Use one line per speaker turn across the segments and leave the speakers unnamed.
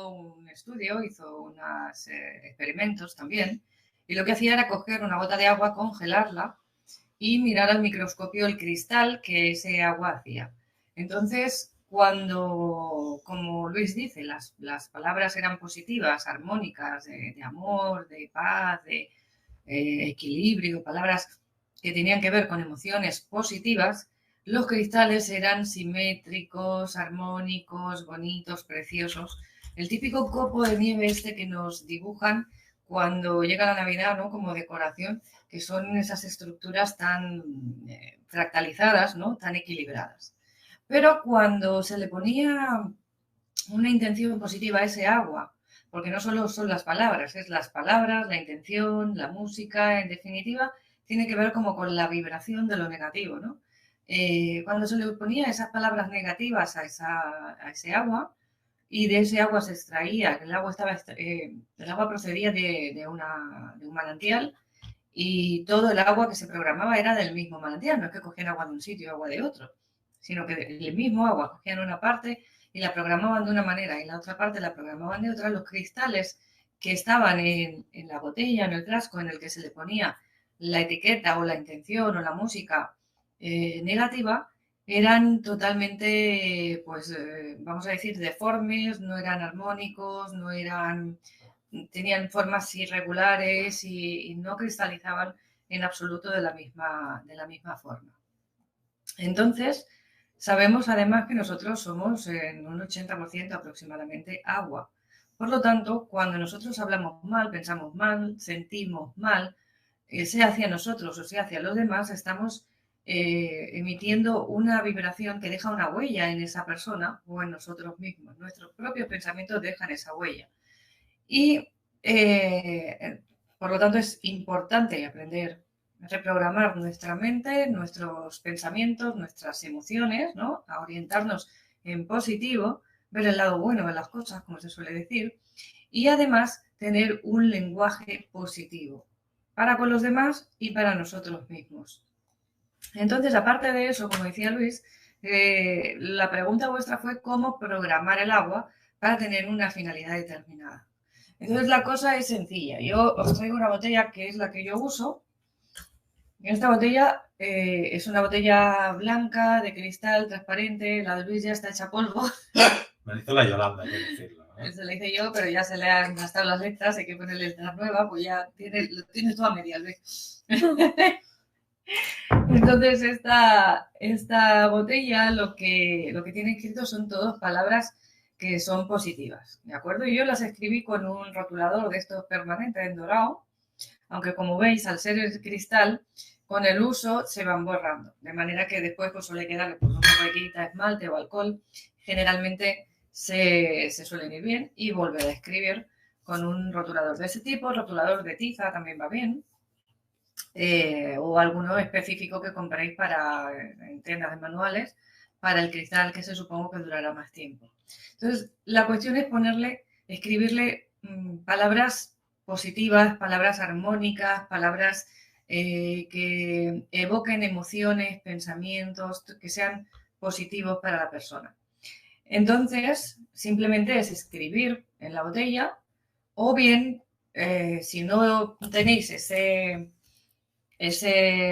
hizo un estudio, hizo unos experimentos también, y lo que hacía era coger una gota de agua, congelarla y mirar al microscopio el cristal que ese agua hacía. Entonces, cuando, como Luis dice, las palabras eran positivas, armónicas, de amor, de paz, de equilibrio, palabras que tenían que ver con emociones positivas, los cristales eran simétricos, armónicos, bonitos, preciosos. El típico copo de nieve este que nos dibujan cuando llega la Navidad, ¿no? Como decoración, que son esas estructuras tan fractalizadas, ¿no? Tan equilibradas. Pero cuando se le ponía una intención positiva a ese agua, porque no solo son las palabras, es las palabras, la intención, la música, en definitiva, tiene que ver como con la vibración de lo negativo, ¿no? Cuando se le ponía esas palabras negativas a ese agua, y de ese agua se extraía, el agua procedía de un manantial, y todo el agua que se programaba era del mismo manantial, no es que cogían agua de un sitio y agua de otro, sino que el mismo agua cogían una parte y la programaban de una manera y la otra parte la programaban de otra. Los cristales que estaban en la botella, en el frasco en el que se le ponía la etiqueta o la intención o la música negativa, eran totalmente, pues, vamos a decir, deformes, no eran armónicos, no eran, tenían formas irregulares y no cristalizaban en absoluto de la misma forma. Entonces, sabemos además que nosotros somos en un 80% aproximadamente agua. Por lo tanto, cuando nosotros hablamos mal, pensamos mal, sentimos mal, sea hacia nosotros o sea hacia los demás, estamos emitiendo una vibración que deja una huella en esa persona o en nosotros mismos. Nuestros propios pensamientos dejan esa huella. Y por lo tanto es importante aprender a reprogramar nuestra mente, nuestros pensamientos, nuestras emociones, ¿no? A orientarnos en positivo, ver el lado bueno de las cosas, como se suele decir, y además tener un lenguaje positivo para con los demás y para nosotros mismos. Entonces, aparte de eso, como decía Luis, la pregunta vuestra fue cómo programar el agua para tener una finalidad determinada. Entonces, la cosa es sencilla. Yo os traigo una botella que es la que yo uso. Esta botella es una botella blanca, de cristal, transparente. La de Luis ya está hecha polvo.
Me la hizo la Yolanda, hay que decirlo, ¿no?
Se la hice yo, pero ya se le han gastado las letras, hay que ponerle letras nuevas, pues ya tienes toda media, Luis. Entonces, esta botella lo que tiene escrito son todas palabras que son positivas, ¿de acuerdo? Y yo las escribí con un rotulador de estos permanentes en dorado, aunque como veis, al ser el cristal, con el uso se van borrando, de manera que después pues, suele quedar pues, una huequita, esmalte o alcohol, generalmente se suelen ir bien y volver a escribir con un rotulador de ese tipo, rotulador de tiza también va bien, o alguno específico que compréis en tiendas de manuales para el cristal que se supongo que durará más tiempo. Entonces, la cuestión es escribirle palabras positivas, palabras armónicas, palabras que evoquen emociones, pensamientos, que sean positivos para la persona. Entonces, simplemente es escribir en la botella o bien, si no tenéis ese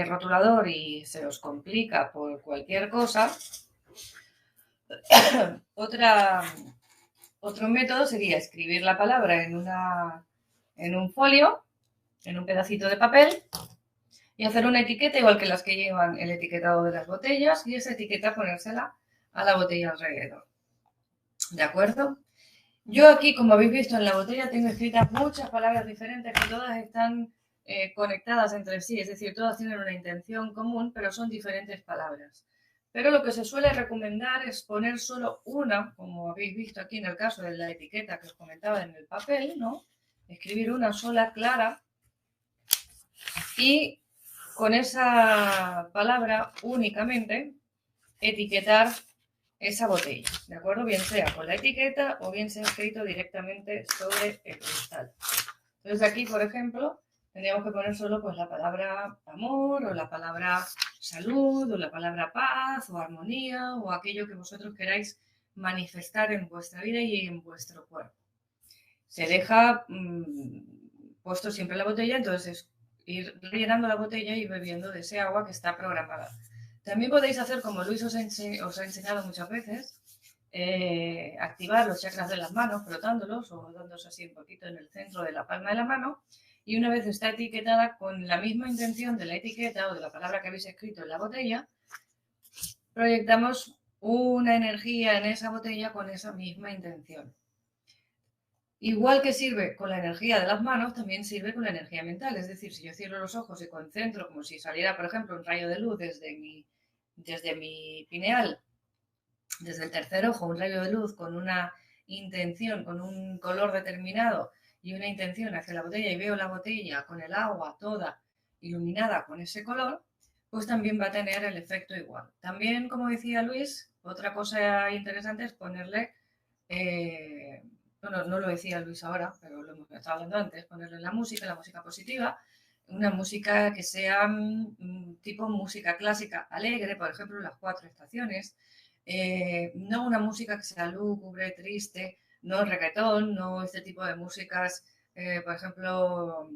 rotulador y se os complica por cualquier cosa, otro método sería escribir la palabra en un folio, en un pedacito de papel, y hacer una etiqueta igual que las que llevan el etiquetado de las botellas, y esa etiqueta ponérsela a la botella alrededor. ¿De acuerdo? Yo aquí, como habéis visto en la botella, tengo escritas muchas palabras diferentes que todas están conectadas entre sí, es decir, todas tienen una intención común, pero son diferentes palabras. Pero lo que se suele recomendar es poner solo una, como habéis visto aquí en el caso de la etiqueta que os comentaba en el papel, ¿no? Escribir una sola clara y con esa palabra únicamente etiquetar esa botella, ¿de acuerdo? Bien sea con la etiqueta o bien sea escrito directamente sobre el cristal. Entonces aquí, por ejemplo, tendríamos que poner solo pues la palabra amor o la palabra salud o la palabra paz o armonía o aquello que vosotros queráis manifestar en vuestra vida y en vuestro cuerpo. se deja puesto siempre en la botella, entonces es ir rellenando la botella y bebiendo de ese agua que está programada. También podéis hacer, como Luis os ha enseñado muchas veces, activar los chakras de las manos, frotándolos o dándose así un poquito en el centro de la palma de la mano, y una vez está etiquetada con la misma intención de la etiqueta o de la palabra que habéis escrito en la botella, proyectamos una energía en esa botella con esa misma intención. Igual que sirve con la energía de las manos, también sirve con la energía mental. Es decir, si yo cierro los ojos y concentro como si saliera, por ejemplo, un rayo de luz desde mi pineal, desde el tercer ojo, un rayo de luz con una intención, con un color determinado y una intención hacia la botella, y veo la botella con el agua toda iluminada con ese color, pues también va a tener el efecto igual. También, como decía Luis, otra cosa interesante es ponerle, bueno, no lo decía Luis ahora, pero lo hemos estado hablando antes, ponerle la música positiva, una música que sea tipo música clásica alegre, por ejemplo, las 4 estaciones, no una música que sea lúgubre, triste, no reggaetón, no este tipo de músicas, por ejemplo,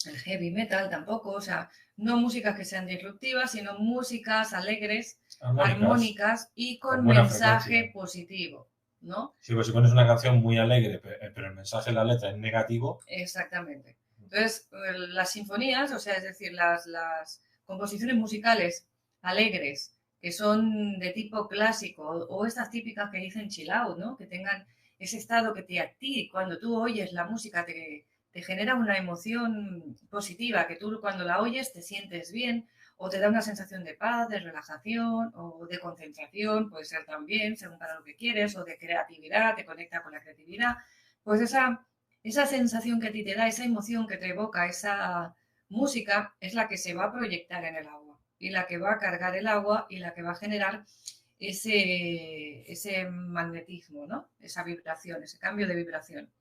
el heavy metal tampoco, o sea, no músicas que sean disruptivas, sino músicas alegres, armónicas y con mensaje positivo, ¿no?
Sí, pues si pones una canción muy alegre, pero el mensaje en la letra es negativo.
Exactamente. Entonces, las sinfonías, o sea, es decir, las composiciones musicales alegres, que son de tipo clásico, o estas típicas que dicen chill out, ¿no? Que tengan ese estado que a ti, cuando tú oyes la música, te genera una emoción positiva, que tú cuando la oyes te sientes bien, o te da una sensación de paz, de relajación, o de concentración, puede ser también, según para lo que quieres, o de creatividad, te conecta con la creatividad. Pues esa sensación que a ti te da, esa emoción que te evoca, esa música, es la que se va a proyectar en el agua y la que va a cargar el agua y la que va a generar ese magnetismo, ¿no? Esa vibración, ese cambio de vibración.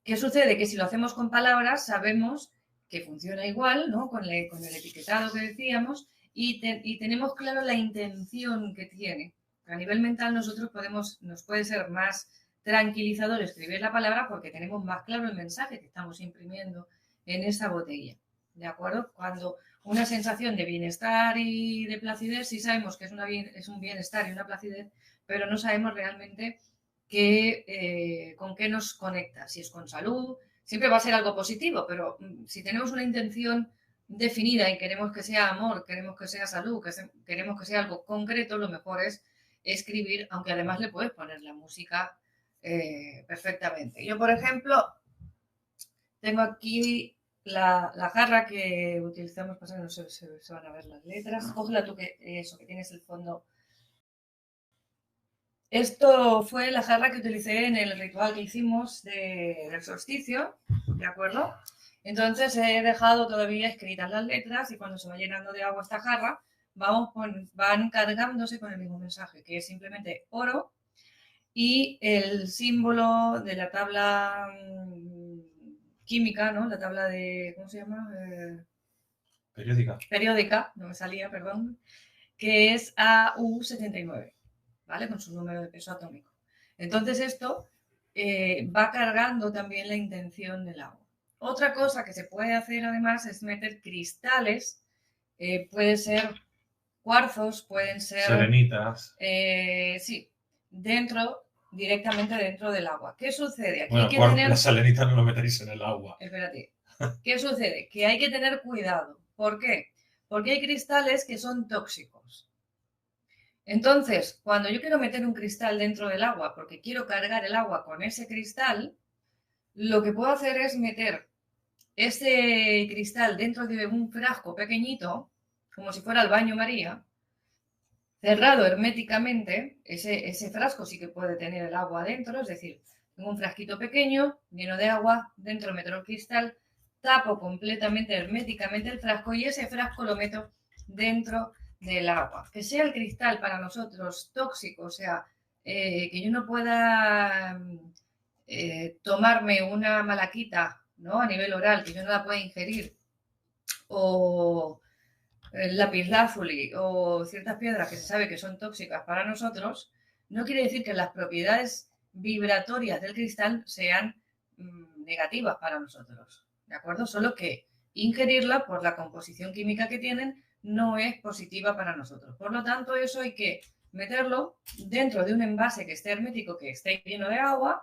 ¿Qué sucede? Que si lo hacemos con palabras, sabemos que funciona igual, ¿no? Con el etiquetado que decíamos, y tenemos claro la intención que tiene. A nivel mental nos puede ser más tranquilizador escribir la palabra porque tenemos más claro el mensaje que estamos imprimiendo en esa botella. ¿De acuerdo? Cuando una sensación de bienestar y de placidez, sí sabemos que es un bienestar y una placidez, pero no sabemos realmente con qué nos conecta. Si es con salud, siempre va a ser algo positivo, pero si tenemos una intención definida y queremos que sea amor, queremos que sea salud, queremos que sea algo concreto, lo mejor es escribir, aunque además le puedes poner la música perfectamente. Yo, por ejemplo, tengo aquí la jarra que utilizamos, pasa que no se van a ver las letras. Cógela tú, que tienes el fondo. Esto fue la jarra que utilicé en el ritual que hicimos del solsticio, ¿de acuerdo? Entonces he dejado todavía escritas las letras y cuando se va llenando de agua esta jarra, van cargándose con el mismo mensaje, que es simplemente oro y el símbolo de la tabla química, ¿no? La tabla de, ¿cómo se llama? Periódica, no me salía, perdón, que es AU79, ¿vale? Con su número de peso atómico. Entonces esto va cargando también la intención del agua. Otra cosa que se puede hacer además es meter cristales, puede ser cuarzos, pueden ser...
Serenitas.
Sí, directamente dentro del agua. ¿Qué sucede? Aquí
bueno,
hay que tener...
las serenitas no lo metéis en el agua.
Espérate. ¿Qué sucede? Que hay que tener cuidado. ¿Por qué? Porque hay cristales que son tóxicos. Entonces, cuando yo quiero meter un cristal dentro del agua, porque quiero cargar el agua con ese cristal, lo que puedo hacer es meter ese cristal dentro de un frasco pequeñito, como si fuera el baño María, cerrado herméticamente. Ese frasco sí que puede tener el agua dentro, es decir, tengo un frasquito pequeño, lleno de agua, dentro meto el cristal, tapo completamente herméticamente el frasco y ese frasco lo meto dentro del agua. Que sea el cristal para nosotros tóxico, o sea, que yo no pueda tomarme una malaquita, ¿no? A nivel oral, que yo no la pueda ingerir, o el lapislázuli o ciertas piedras que se sabe que son tóxicas para nosotros, no quiere decir que las propiedades vibratorias del cristal sean negativas para nosotros, ¿de acuerdo? Solo que ingerirla, por la composición química que tienen, no es positiva para nosotros. Por lo tanto, eso hay que meterlo dentro de un envase que esté hermético, que esté lleno de agua,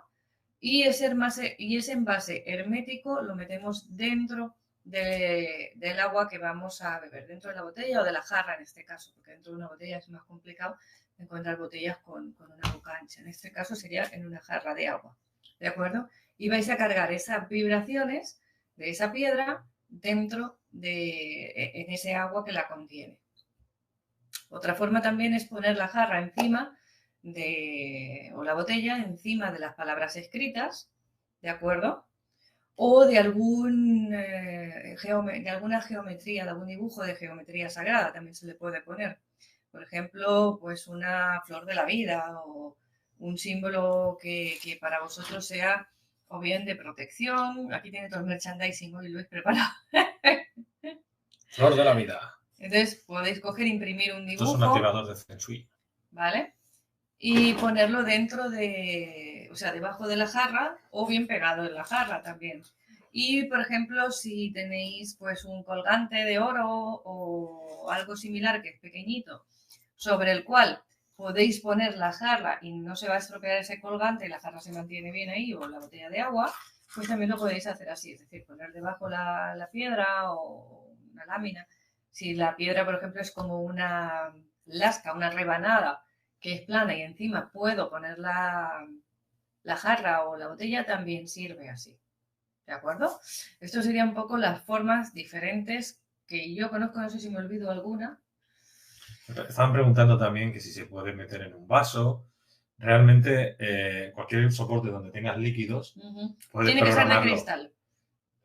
y ese envase hermético lo metemos dentro del agua que vamos a beber, dentro de la botella o de la jarra en este caso, porque dentro de una botella es más complicado encontrar botellas con una boca ancha. En este caso sería en una jarra de agua, ¿de acuerdo? Y vais a cargar esas vibraciones de esa piedra dentro en ese agua que la contiene. Otra forma también es poner la jarra encima o la botella encima de las palabras escritas, ¿de acuerdo? O de alguna geometría, de algún dibujo de geometría sagrada también se le puede poner. Por ejemplo, pues una flor de la vida o un símbolo que para vosotros sea o bien de protección. Aquí tiene todo el merchandising hoy Luis preparado.
Flor de la vida.
Entonces podéis coger, imprimir un dibujo.
Esto es un activador de Feng Shui.
¿Vale? Y ponerlo dentro o sea, debajo de la jarra o bien pegado en la jarra también. Y, por ejemplo, si tenéis pues un colgante de oro o algo similar que es pequeñito, sobre el cual podéis poner la jarra y no se va a estropear ese colgante y la jarra se mantiene bien ahí, o la botella de agua, pues también lo podéis hacer así, es decir, poner debajo la piedra o una lámina. Si la piedra, por ejemplo, es como una lasca, una rebanada que es plana y encima puedo poner la jarra o la botella, también sirve así. ¿De acuerdo? Esto serían un poco las formas diferentes que yo conozco, no sé si me olvido alguna.
Estaban preguntando también que si se puede meter en un vaso. Realmente, cualquier soporte donde tengas líquidos, puedes
Tiene que ser de
programarlo.
cristal.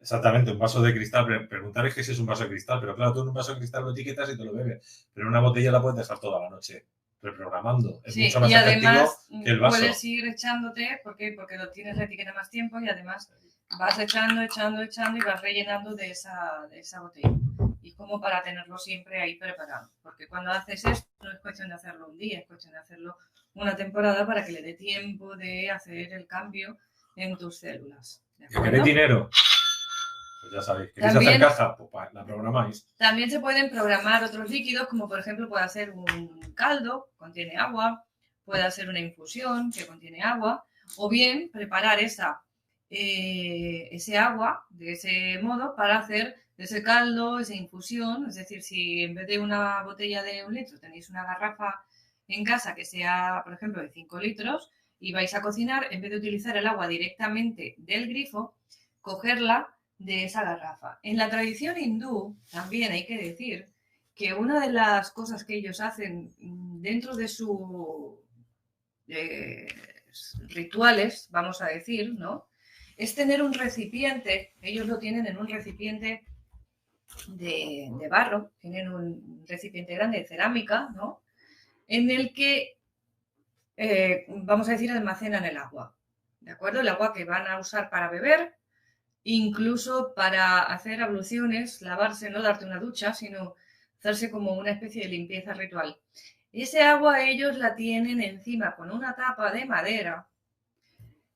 Exactamente, un vaso de cristal. Preguntar es que si es un vaso de cristal, pero claro, tú en un vaso de cristal lo etiquetas y te lo bebes. Pero en una botella la puedes dejar toda la noche reprogramando. Es
Sí,
mucho más
y
efectivo
además
que el vaso.
puedes ir echándote, porque lo tienes la etiqueta más tiempo, y además vas echando y vas rellenando de esa botella. Y es como para tenerlo siempre ahí preparado. Porque cuando haces esto no es cuestión de hacerlo un día, es cuestión de hacerlo una temporada para que le dé tiempo de hacer el cambio en tus células.
¿Que queréis dinero? Pues ya sabéis, ¿queréis
También,
hacer caja? Pues la programáis.
También se pueden programar otros líquidos, como por ejemplo puede ser un caldo, contiene agua, puede ser una infusión que contiene agua, o bien preparar ese agua de ese modo para hacer ese caldo, esa infusión. Es decir, si en vez de una botella de 1 litro tenéis una garrafa en casa que sea, por ejemplo, de 5 litros y vais a cocinar, en vez de utilizar el agua directamente del grifo, cogerla de esa garrafa. En la tradición hindú también hay que decir que una de las cosas que ellos hacen dentro de sus rituales, vamos a decir, ¿no?, es tener un recipiente. Ellos lo tienen en un recipiente de barro, tienen un recipiente grande de cerámica, ¿no?, en el que, vamos a decir, almacenan el agua, ¿de acuerdo? El agua que van a usar para beber, incluso para hacer abluciones, lavarse, no darte una ducha, sino hacerse como una especie de limpieza ritual. Ese agua ellos la tienen encima con una tapa de madera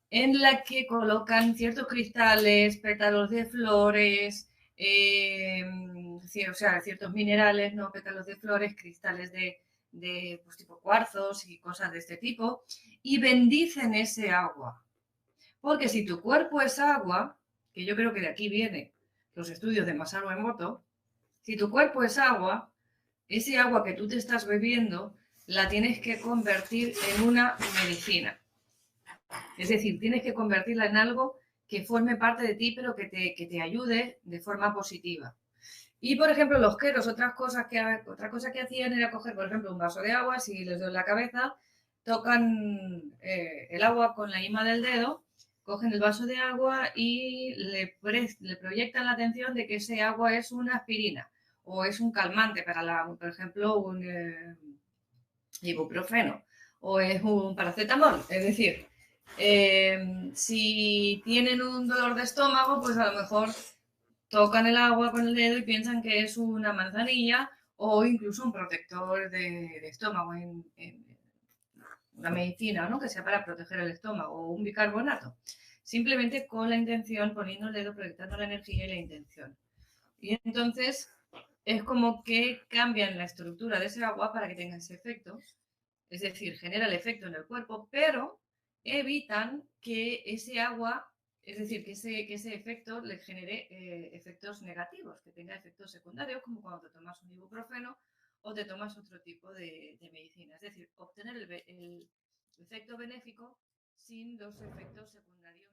en la que colocan ciertos cristales, pétalos de flores, o sea, ciertos minerales, no pétalos de flores, cristales de pues, tipo cuarzos y cosas de este tipo, y bendicen ese agua. Porque si tu cuerpo es agua, que yo creo que de aquí vienen los estudios de Masaru Emoto, si tu cuerpo es agua, ese agua que tú te estás bebiendo la tienes que convertir en una medicina. Es decir, tienes que convertirla en algo que forme parte de ti, pero que te ayude de forma positiva. Y, por ejemplo, los queros, otra cosa que hacían era coger, por ejemplo, un vaso de agua, si les doy la cabeza, tocan el agua con la yema del dedo, cogen el vaso de agua y le proyectan la atención de que ese agua es una aspirina o es un calmante para, por ejemplo, un ibuprofeno o es un paracetamol. Es decir, si tienen un dolor de estómago, pues a lo mejor tocan el agua con el dedo y piensan que es una manzanilla o incluso un protector de estómago en una medicina, ¿no?, que sea para proteger el estómago, o un bicarbonato. simplemente con la intención, poniendo el dedo, proyectando la energía y la intención. Y entonces es como que cambian la estructura de ese agua para que tenga ese efecto, es decir, genera el efecto en el cuerpo, pero evitan que ese agua, es decir, que ese efecto le genere efectos negativos, que tenga efectos secundarios, como cuando te tomas un ibuprofeno o te tomas otro tipo de medicina. Es decir, obtener el efecto benéfico sin los efectos secundarios.